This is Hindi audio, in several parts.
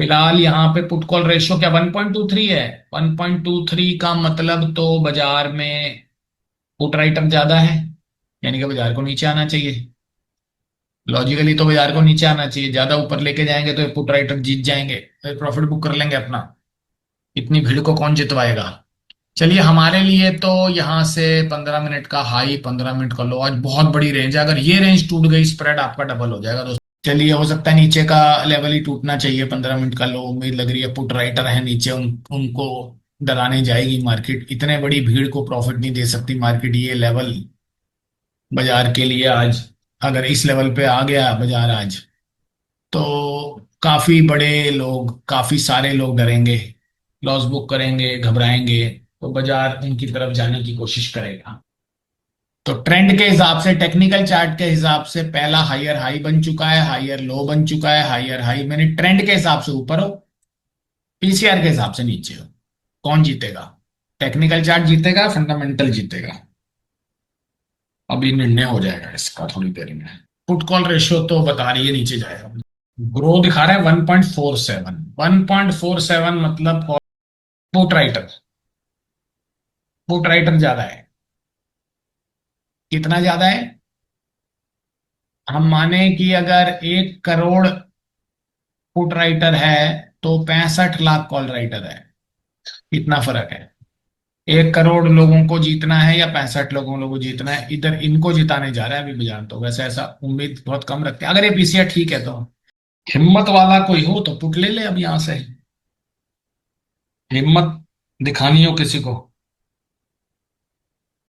फिलहाल यहाँ पे पुट कॉल रेशियो क्या 1.23 है। 1.23 का मतलब तो बाजार में पुट राइटर ज्यादा है, यानी कि बाजार को नीचे आना चाहिए। लॉजिकली तो बाजार को नीचे आना चाहिए, ज्यादा ऊपर लेके जाएंगे तो ये पुट राइटर जीत जाएंगे, प्रॉफिट बुक कर लेंगे अपना। इतनी भीड़ को कौन जितवाएगा। चलिए, हमारे लिए तो यहाँ से 15 मिनट का हाई, 15 मिनट का लो, आज बहुत बड़ी रेंज है। अगर ये रेंज टूट गई, स्प्रेड आपका डबल हो जाएगा दोस्तों। चलिए, हो सकता है नीचे का लेवल ही टूटना चाहिए, 15 मिनट का लो। उम्मीद लग रही है पुट राइटर है नीचे, उनको डराने जाएगी मार्केट। इतने बड़ी भीड़ को प्रॉफिट नहीं दे सकती मार्केट, ये लेवल बाजार के लिए आज। अगर इस लेवल पे आ गया बाजार आज, तो काफी बड़े लोग, काफी सारे लोग डरेंगे, लॉस बुक करेंगे, घबराएंगे, तो बाजार उनकी तरफ जाने की कोशिश करेगा। तो ट्रेंड के हिसाब से, टेक्निकल चार्ट के हिसाब से पहला हायर हाई बन चुका है, हायर लो बन चुका है, हायर हाई मैंने ट्रेंड के हिसाब से ऊपर हो, पीसीआर के हिसाब से नीचे हो। कौन जीतेगा? टेक्निकल चार्ट जीतेगा, फंडामेंटल जीतेगा? अभी निर्णय हो जाएगा इसका थोड़ी देर में। पुट कॉल रेशियो तो बता रही है नीचे जाएगा। ग्रो दिखा रहा है 1.47। 1.47 मतलब पुट राइटर, पुट राइटर ज्यादा है। कितना ज्यादा है? हम माने कि अगर 1 करोड़ पुट राइटर है तो 65 लाख कॉल राइटर है। इतना फर्क है। 1 करोड़ लोगों को जीतना है या 65 लोगों को जीतना है, इधर इनको जिताने जा रहा है अभी बाजार। तो वैसे ऐसा उम्मीद बहुत कम रखते हैं, अगर ये पीसीआर ठीक है तो। हिम्मत वाला कोई हो तो पुट ले ले अब यहां से, हिम्मत दिखानी हो किसी को।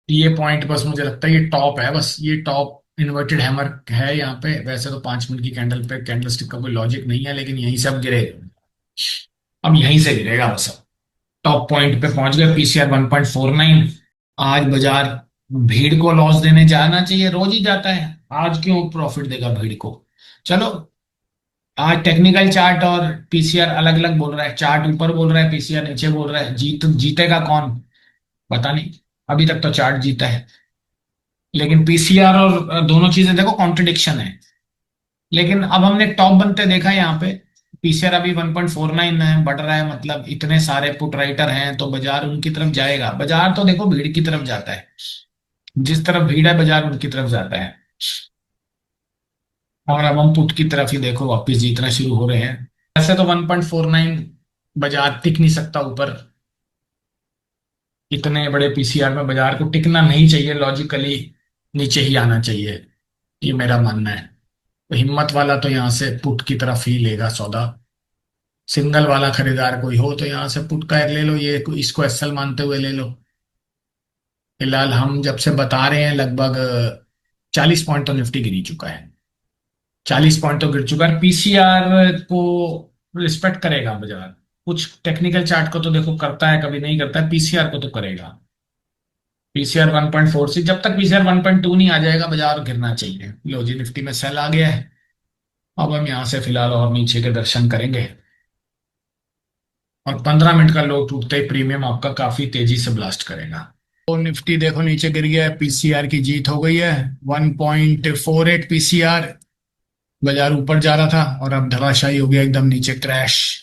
ये पॉइंट बस मुझे लगता है ये टॉप है, बस ये टॉप इन्वर्टेड हैमर है यहाँ पे। वैसे तो 5 मिनट की कैंडल पे कैंडल स्टिक का कोई लॉजिक नहीं है, लेकिन यहीं से अब गिरेगा। अब यहीं से गिरेगा बस। अब टॉप पॉइंट पे पहुंच गए, पीसीआर 1.49। आज बाजार भीड़ को लॉस देने जाना चाहिए, रोज ही जाता है, आज क्यों प्रॉफिट देगा भीड़ को। चलो, आज टेक्निकल चार्ट और पीसीआर अलग अलग बोल रहा है। चार्ट ऊपर बोल रहा है, पीसीआर नीचे बोल रहा है। जीतेगा कौन, पता नहीं। अभी तक तो चार्ट जीता है, लेकिन पीसीआर और दोनों चीजें देखो कॉन्ट्रडिक्शन है। लेकिन अब हमने टॉप बनते देखा यहाँ पे। पीसीआर अभी 1.49 है, बढ़ रहा है, मतलब इतने सारे पुट राइटर हैं तो बाजार उनकी तरफ जाएगा। बाजार तो देखो भीड़ की तरफ जाता है, जिस तरफ भीड़ है बाजार उनकी तरफ जाता है। और अब हम पुट की तरफ ही देखो वापस जीतना शुरू हो रहे हैं। वैसे तो 1.49 बाजार टिक नहीं सकता ऊपर। इतने बड़े पीसीआर में बाजार को टिकना नहीं चाहिए, लॉजिकली नीचे ही आना चाहिए, ये मेरा मानना है। तो हिम्मत वाला तो यहाँ से पुट की तरफ ही लेगा सौदा। सिंगल वाला खरीदार कोई हो तो यहाँ से पुट का ले लो, ये इसको एसएल मानते हुए ले लो। फिलहाल हम जब से बता रहे हैं लगभग 40 पॉइंट तो निफ्टी गिर ही चुका है। 40 पॉइंट तो गिर चुका है। पीसीआर को रिस्पेक्ट करेगा बाजार। कुछ टेक्निकल चार्ट को तो देखो करता है, कभी नहीं करता है, पीसीआर को तो करेगा। पीसीआर 1.46, जब तक पीसीआर 1.2 नहीं आ जाएगा बाजार गिरना चाहिए। लो जी, निफ्टी में सेल आ गया है। अब हम यहाँ से फिलहाल और नीचे के दर्शन करेंगे। और 15 मिनट का लो टूटते ही प्रीमियम आपका काफी तेजी से ब्लास्ट करेगा। तो निफ्टी देखो नीचे गिर गया है, पीसीआर की जीत हो गई है। 1.48 पीसीआर, बाजार ऊपर जा रहा था और अब धराशायी हो गया, एकदम नीचे क्रैश।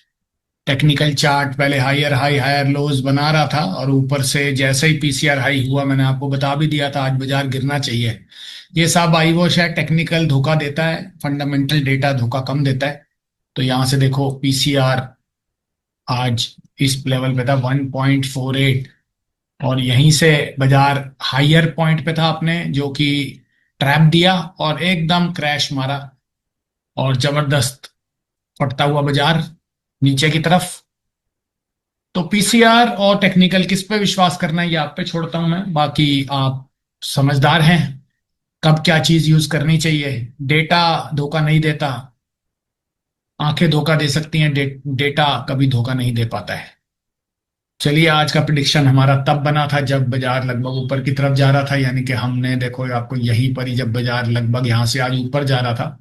टेक्निकल चार्ट पहले हायर हाई हायर लोज बना रहा था, और ऊपर से जैसे ही पीसीआर हाई हुआ, मैंने आपको बता भी दिया था आज बाजार गिरना चाहिए। ये सब आई वॉश है, टेक्निकल धोखा देता है, फंडामेंटल डेटा धोखा कम देता है। तो यहां से देखो पीसीआर आज इस लेवल पे था 1.48, और यहीं से बाजार हायर पॉइंट पे था अपने, जो कि ट्रैप दिया और एकदम क्रैश मारा, और जबरदस्त पड़ता हुआ बाजार नीचे की तरफ। तो पीसीआर और टेक्निकल किस पे विश्वास करना है ये आप पे छोड़ता हूं मैं, बाकी आप समझदार हैं, कब क्या चीज यूज करनी चाहिए। डेटा धोखा नहीं देता, आंखें धोखा दे सकती हैं, डेटा कभी धोखा नहीं दे पाता है। चलिए, आज का प्रिडिक्शन हमारा तब बना था जब बाजार लगभग ऊपर की तरफ जा रहा था, यानी कि हमने देखो आपको यहीं पर ही, जब बाजार लगभग यहां से आज ऊपर जा रहा था,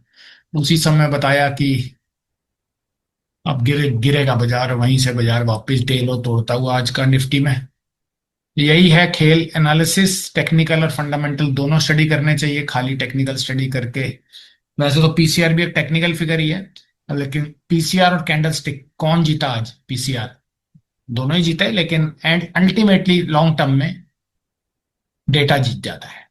उसी समय बताया कि अब गिरेगा बाजार। वहीं से बाजार वापस डेलो तोड़ता हुआ आज का निफ्टी में। यही है खेल। एनालिसिस टेक्निकल और फंडामेंटल दोनों स्टडी करने चाहिए, खाली टेक्निकल स्टडी करके। वैसे तो पीसीआर भी एक टेक्निकल फिगर ही है, लेकिन पीसीआर और कैंडलस्टिक कौन जीता आज? पीसीआर। दोनों ही जीते, लेकिन एंड अल्टीमेटली लॉन्ग टर्म में डेटा जीत जाता है।